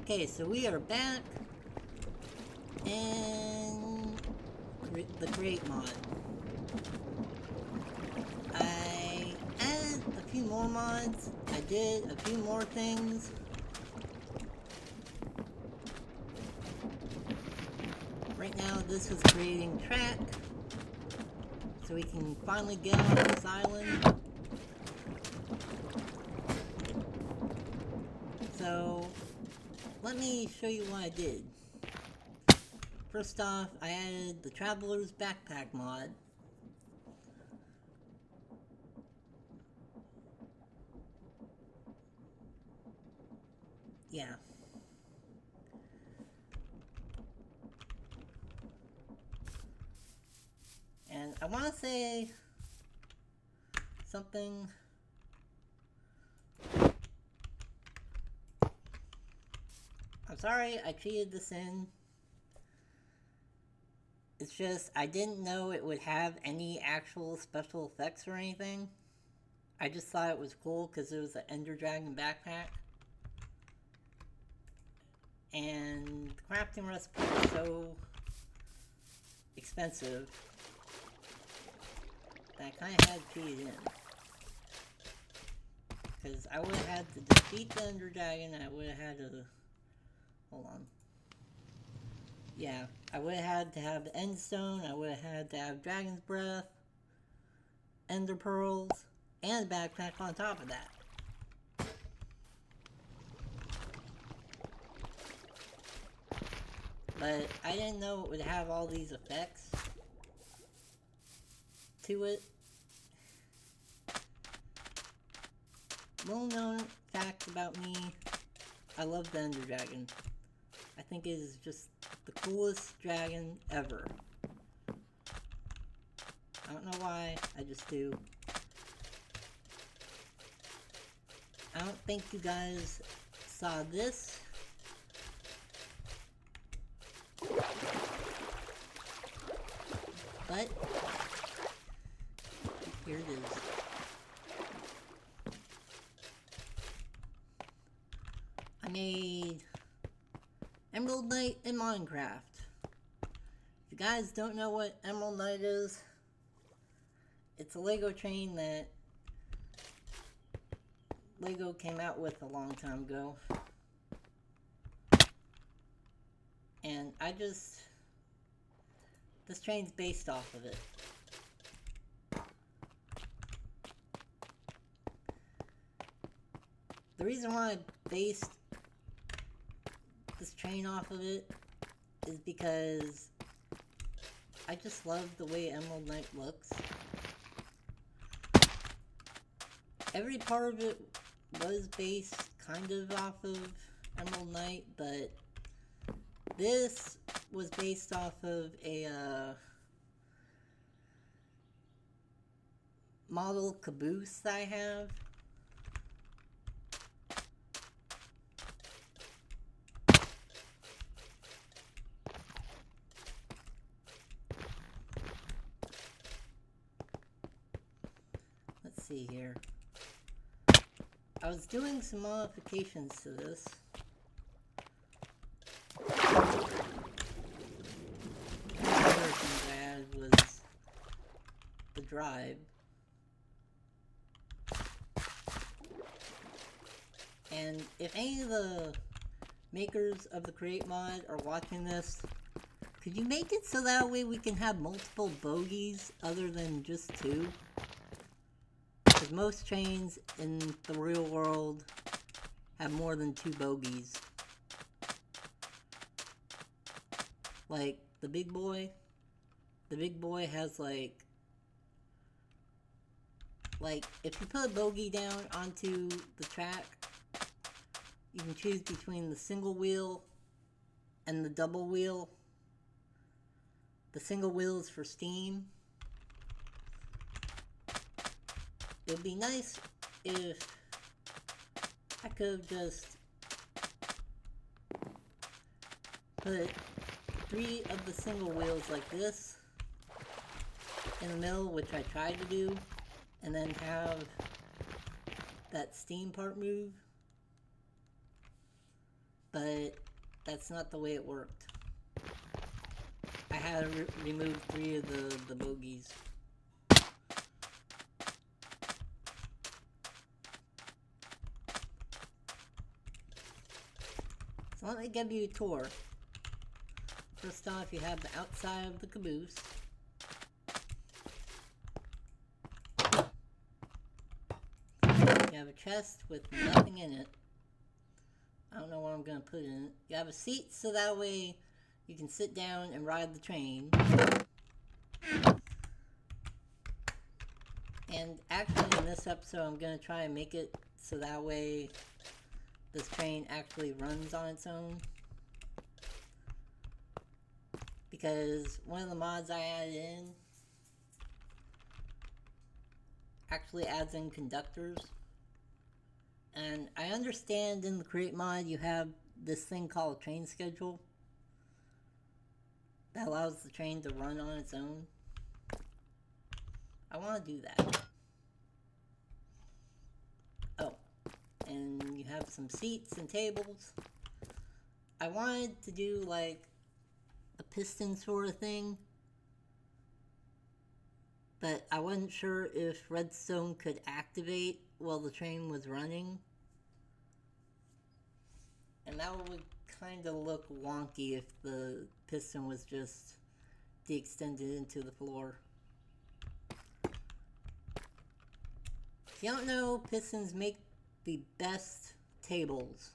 Okay, so we are back in the Create mod. I added a few more mods. I did a few more things. Right now, this is creating track, so we can finally get on this island. So, let me show you what I did. First off, I added the Traveler's Backpack mod. Yeah. And I want to say something. I'm sorry I cheated this in. It's just, I didn't know it would have any actual special effects or anything. I just thought it was cool because it was an Ender Dragon backpack. And the crafting recipe was so expensive that I kind of had to cheat it in. Because I would have had to defeat the Ender Dragon, I would have had to... Hold on. Yeah, I would have had to have End Stone, I would have had to have Dragon's Breath, Ender Pearls, and a backpack on top of that. But I didn't know it would have all these effects to it. Little known fact about me, I love the Ender Dragon. I think it is just the coolest dragon ever. I don't know why, I just do. I don't think you guys saw this. But here it is. I made Emerald Knight in Minecraft. If you guys don't know what Emerald Knight is, it's a Lego train that Lego came out with a long time ago. And this train's based off of it. The reason why I based this train off of it is because I just love the way Emerald Knight looks. Every part of it was based kind of off of Emerald Knight, but this was based off of a model caboose that I have. Let's see here. I was doing some modifications to this. The other thing I added was the drive. And if any of the makers of the Create mod are watching this, could you make it so that way we can have multiple bogies other than just two? Because most trains in the real world have more than two bogies. Like the big boy has like if you put a bogie down onto the track, you can choose between the single wheel and the double wheel. The single wheel is for steam. It would be nice if I could have just put 3 of the single wheels like this in the middle, which I tried to do, and then have that steam part move. but that's not the way it worked. I had to remove 3 of the bogies. So let me give you a tour. First off, you have the outside of the caboose. You have a chest with nothing in it. I don't know what I'm going to put in it. You have a seat so that way you can sit down and ride the train. And actually in this episode I'm going to try and make it so that way this train actually runs on its own. Because one of the mods I added in actually adds in conductors. And I understand in the Create mod you have this thing called train schedule that allows the train to run on its own. I want to do that. Oh, and you have some seats and tables. I wanted to do like a piston sort of thing, but I wasn't sure if redstone could activate while the train was running. And that would kind of look wonky if the piston was just de-extended into the floor. If you don't know, pistons make the best tables.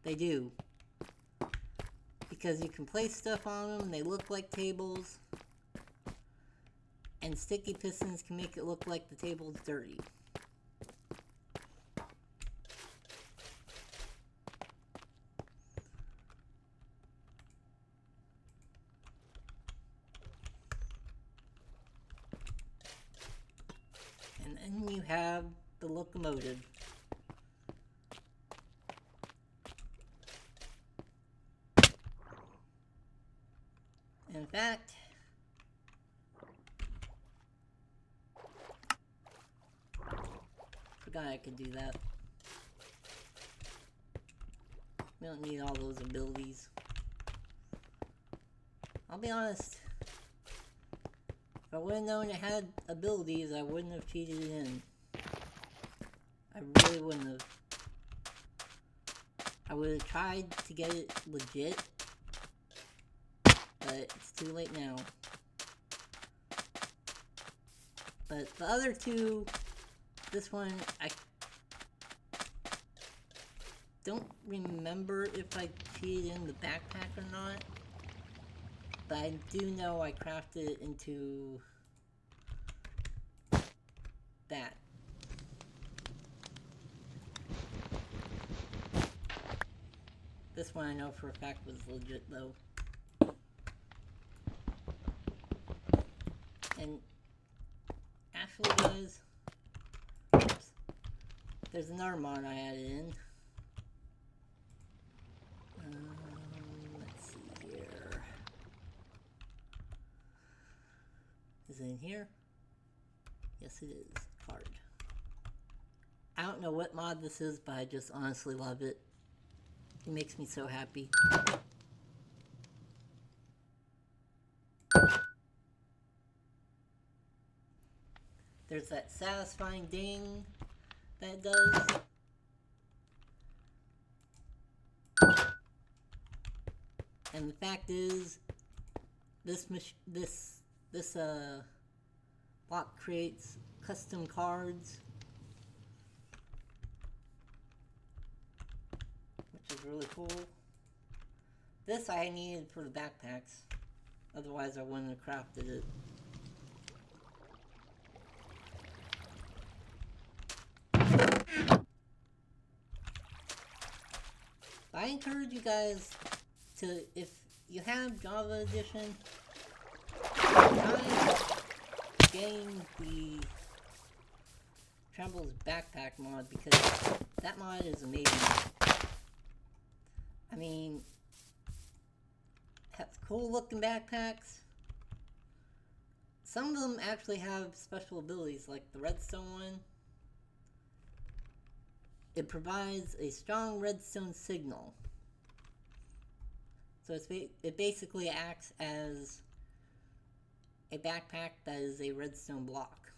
They do. Because you can place stuff on them, they look like tables. And sticky pistons can make it look like the table's dirty. And then you have the locomotive. In fact, forgot I could do that. We don't need all those abilities. I'll be honest, if I would have known it had abilities, I wouldn't have cheated it in. I really wouldn't have. I would have tried to get it legit, but it's too late now. But the other two, this one, I don't remember if I cheated in the backpack or not. But I do know I crafted it into that. This one I know for a fact was legit though. And actually guys, oops, there's another mod I added in. Let's see here. Is it in here? Yes it is. Card. I don't know what mod this is, but I just honestly love it. It makes me so happy. There's that satisfying ding that it does. And the fact is, this block creates custom cards, which is really cool. This I needed for the backpacks, otherwise I wouldn't have crafted it. But I encourage you guys to, if you have Java Edition, try getting the Tremble's backpack mod, because that mod is amazing. I mean, has cool looking backpacks. Some of them actually have special abilities, like the redstone one. It provides a strong redstone signal. So it basically acts as a backpack that is a redstone block.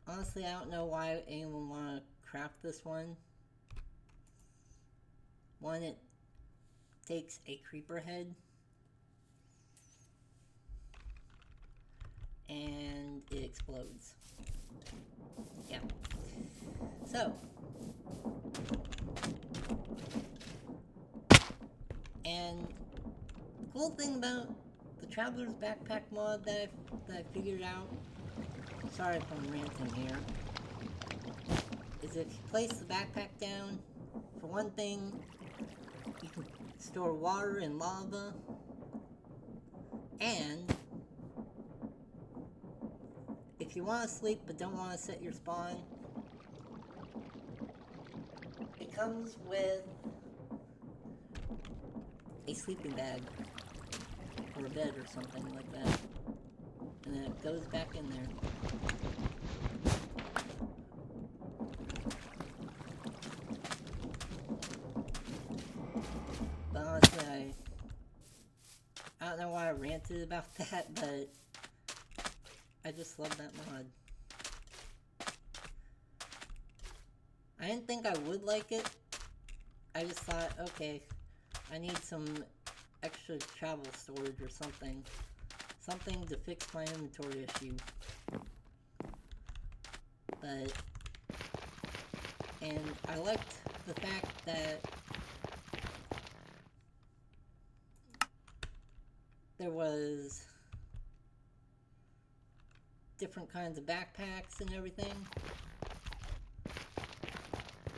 Honestly, I don't know why anyone want to craft this one. One, it takes a creeper head. And it explodes. Yeah. So. And the cool thing about the Traveler's Backpack mod that I figured out, sorry if I'm ranting here, is if you place the backpack down, for one thing, you can store water and lava, and if you want to sleep but don't want to set your spawn, it comes with a sleeping bag, or a bed or something like that, and then it goes back in there. But honestly, I don't know why I ranted about that, but I just love that mod. I didn't think I would like it. I just thought, okay, I need some extra travel storage or something. Something to fix my inventory issue. But, and I liked the fact that there was different kinds of backpacks and everything.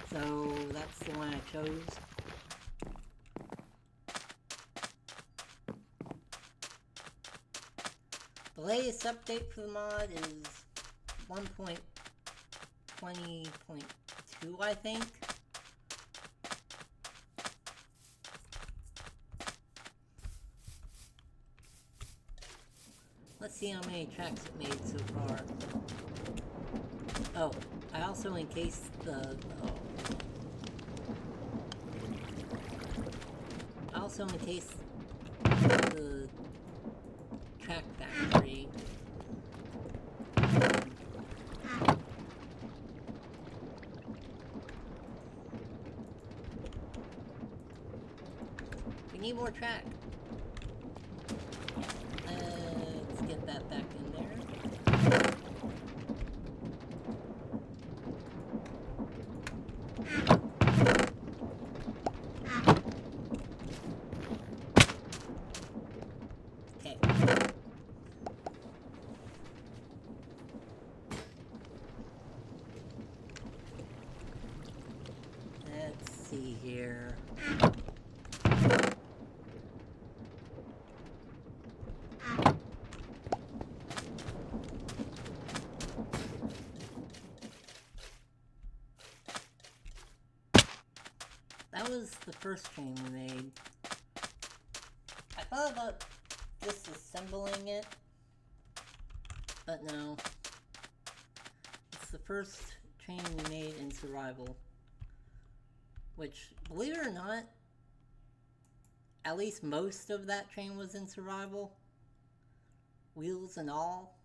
So that's the one I chose. The latest update for the mod is 1.20.2, I think. Let's see how many tracks it made so far. Oh, I also encased I also encased the track factory. We need more track. Let's get that back in there. Okay. Let's see here. That was the first train we made. I thought about disassembling it, but no. It's the first train we made in survival. Which, believe it or not, at least most of that train was in survival. Wheels and all.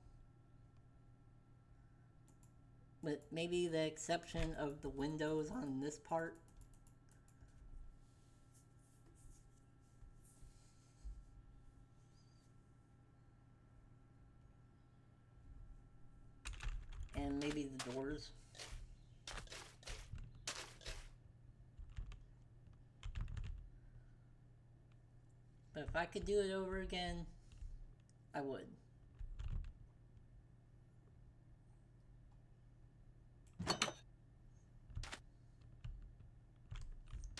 With maybe the exception of the windows on this part. And maybe the doors. But if I could do it over again, I would.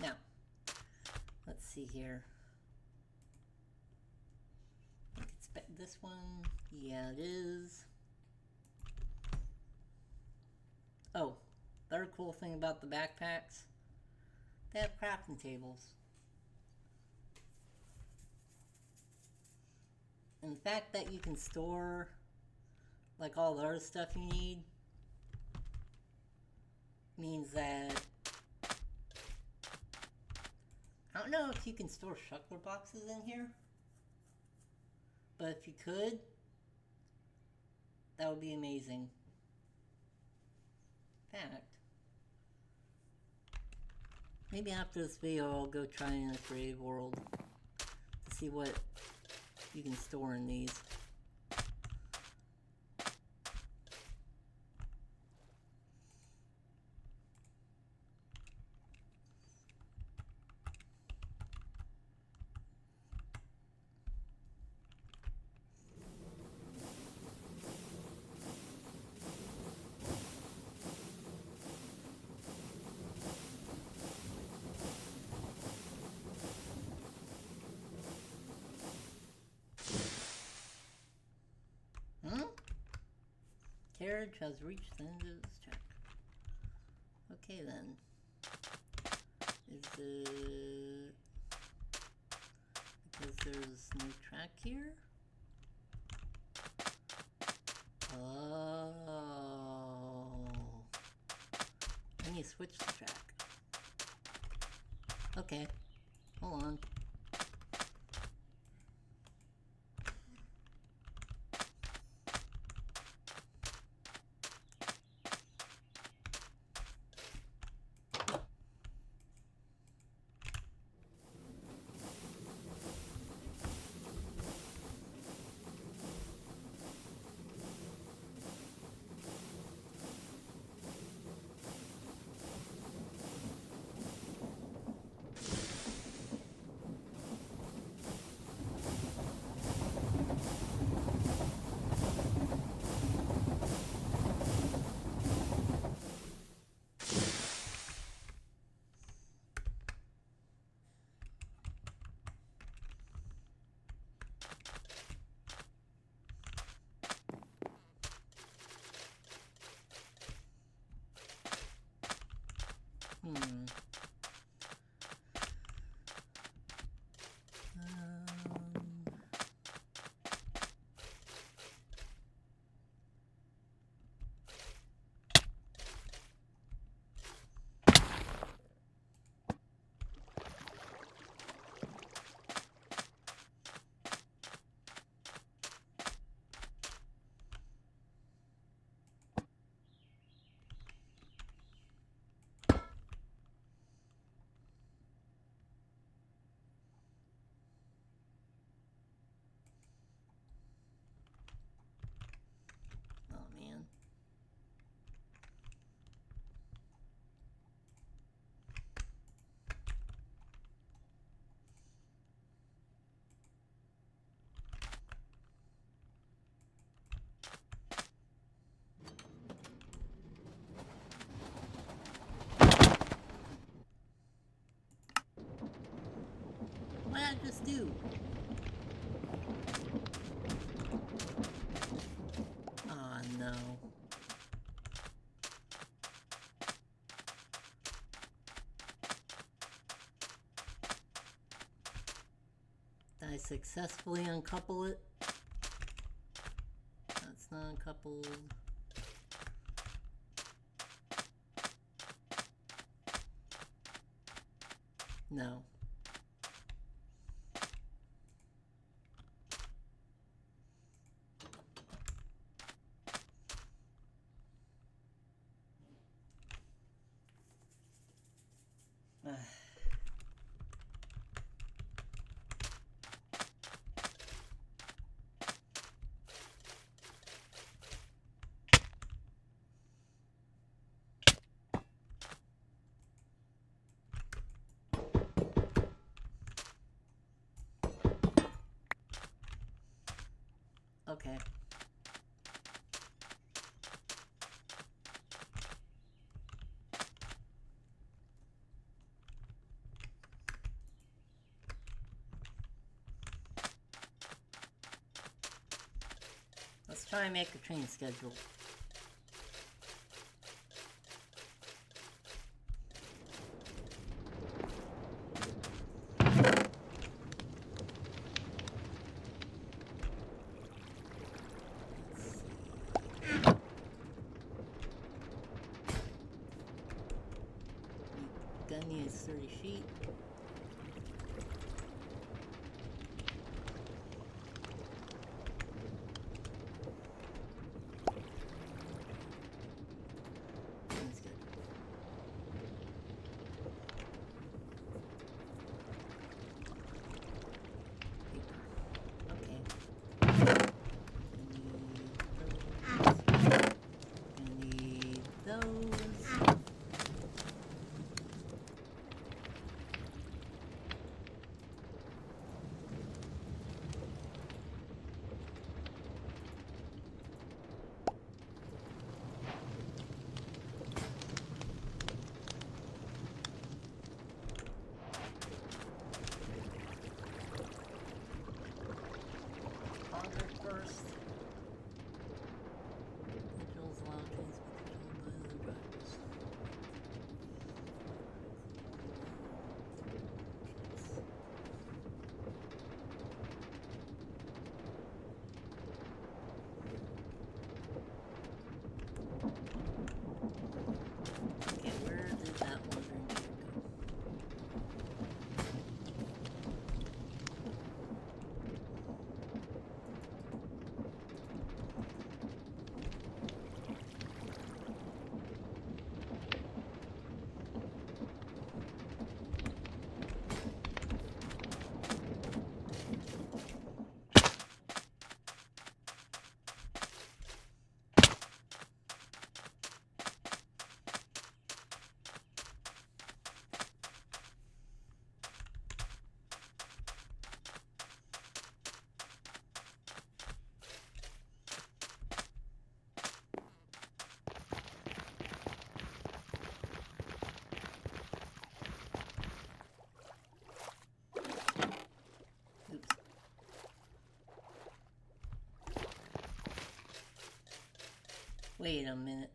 Now, let's see here. I can spec this one. Yeah, it is. Oh, the other cool thing about the backpacks, they have crafting tables. And the fact that you can store like all the other stuff you need means that don't know if you can store shuckler boxes in here, but if you could, that would be amazing. In fact, maybe after this video I'll go try in a creative world to see what you can store in these. Carriage has reached the end of its track. Okay then. Is it... because there's no track here? Oh. I need to switch the track. Okay. Hold on. Hmm. Oh man. What did I just do? Oh no. Did I successfully uncouple it? That's not uncoupled. No. Okay. Let's try and make a train schedule. Gun needs 30 feet. Wait a minute.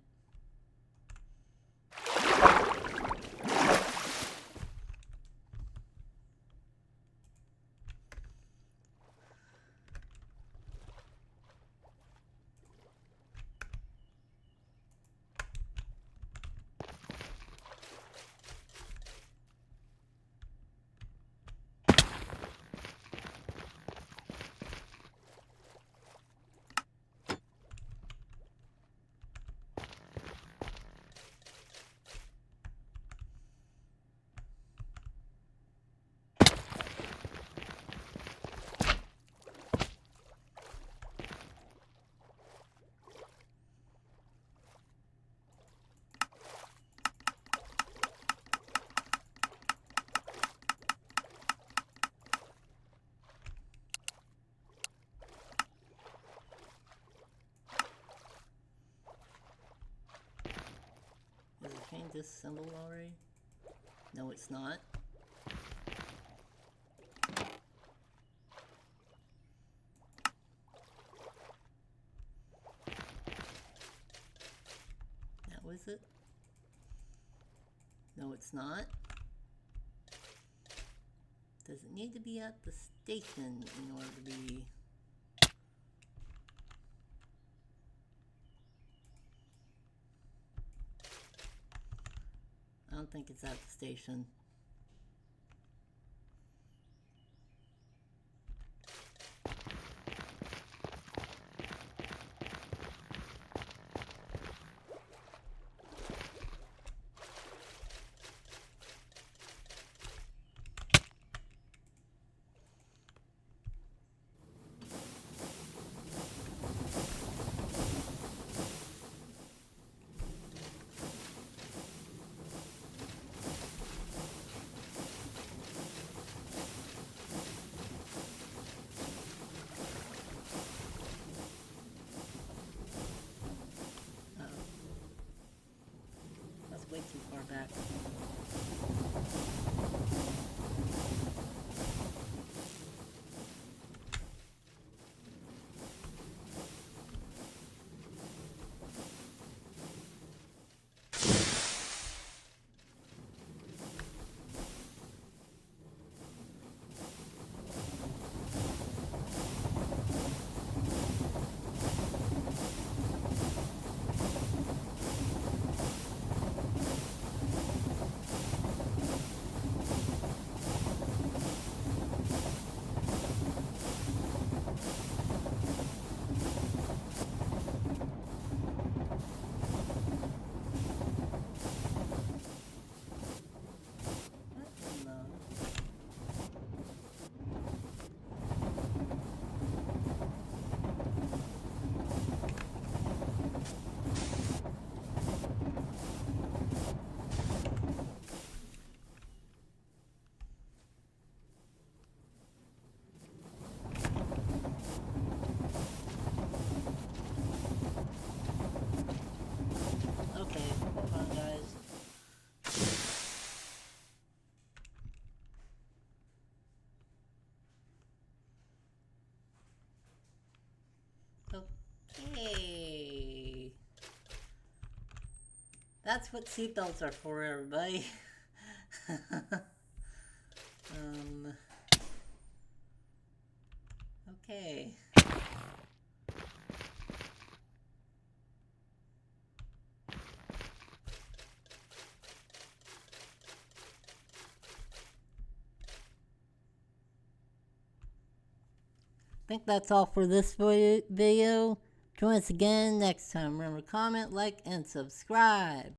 Does it change this symbol already? No, it's not. That was it? No, it's not. Does it need to be at the station in order to be... I don't think it's at the station. Way too far back. Okay. That's what seatbelts are for, everybody. Okay. I think that's all for this video. Join us again next time. Remember, comment, like, and subscribe.